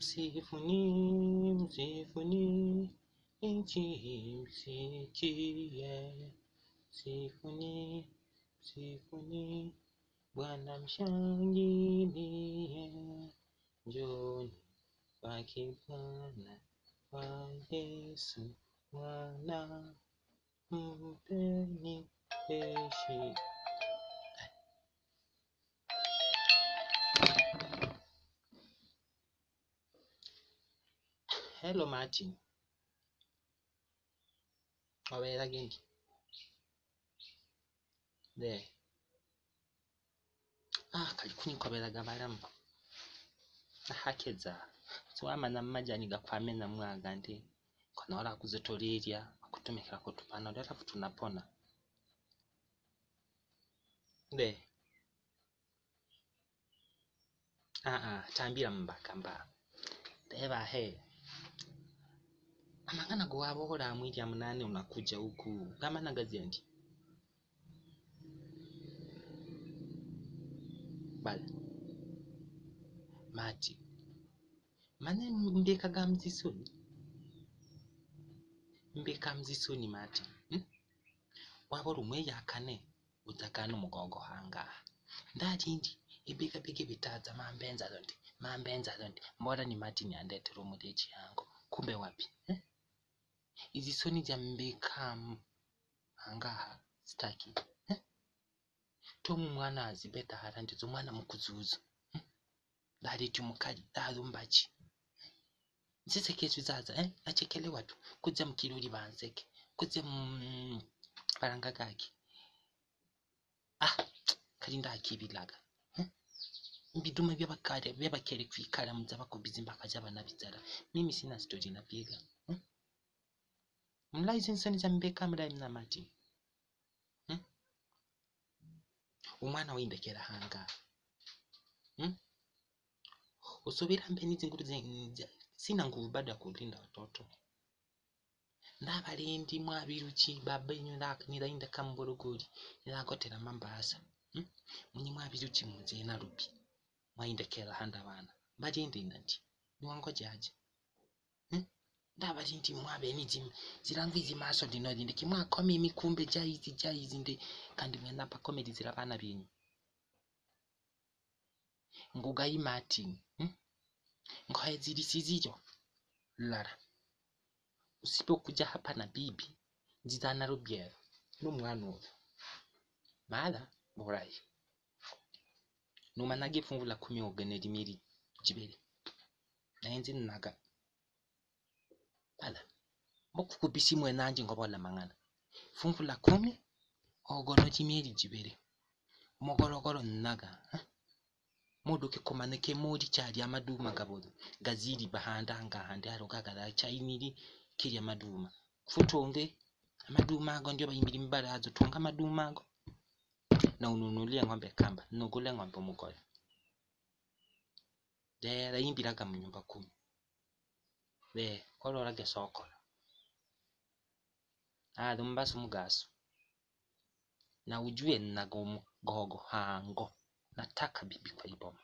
Msifuni nchi msikie, msifuni Bwana mshangilie, njoni kwake Bwana kwa Yesu mwana, mpeni heshima. Hello Martin. Wawera gendi. There. Kali kunyikobera gabalamu. Hakeza. Siwama na majani gakwame na mwaga ndi. Kono ora kuzitoleria akutumikira kutupana ora tunapona. There. Tambira mbakamba. Deva he. Amangana gwabora mwiri ya munane unakuja huku. Kama na gazeti. Bala. Mati. Mane mbeka gamzisoni. Mbeka mzisoni mati. Wabora umwe yakane utakana umugogo hanga. Ndajindi ibeka beke bitaza mambenza zonde. Mbora ni mati ni andete romudechi yango. Kumbe wapi? Izi soni za mbeka hanga staki. Tomu mwana azibeta harandizo mwana mukuzuzu. Dali tumukali dali mbachi. Nsise kesu zaza achekele watu kuja mkiruri banseke kuja parangagaki. Kalinda akibilaga. Mbiduma byabakere kwikala muzaba kubizimba akajaba nabizara. Mimi sina story napiga. Mlicense ni zambeka mudai na mati. Umwana windekera hanga. Usubira mbeni zinguru sina nguvu bado ya kulinda watoto. Ndabalindi mwabiruki baba inyo nirainda kamborogori nirakotera mambasa. Munyi mwabiruki muze na rubi. Mwaindekera handa bana. Balindi nati. Niwango jaje. Ndabalindi mwabe zirangwizi maso dinodi ndiki mwakome imikumbe jaizi ndi kandi mwena pa comedy zirabana binyu. Ngugai Martin. Ngoe zilisizijo. Lara. Usipokuja hapa na bibi. Nzizana rubiero. Numwana uvu. Mala. Borai. Numanage fungu la 10 ogeneri miri. Jibeli. Na enzi naga. Mala. Moku kubisi mwenanji ngobola mangana. Fungu la 10 ogono jimiri jibeli. Mogorogoro naga. Modo ke komaneke modi chari amaduma gabodo gaziri bahanda ngahande arogagara chainiri kiri amaduma futonge amaduma ago ndio bayimbiri mbara azo tonga amaduma ago na ununulia ngombe kamba nugule ngombe mugore dera yimbiraga mu nyumba 10 be kolora ge sokola dumbasu mugaso na ujue nago gogo hango nataka bibi kwa iboma.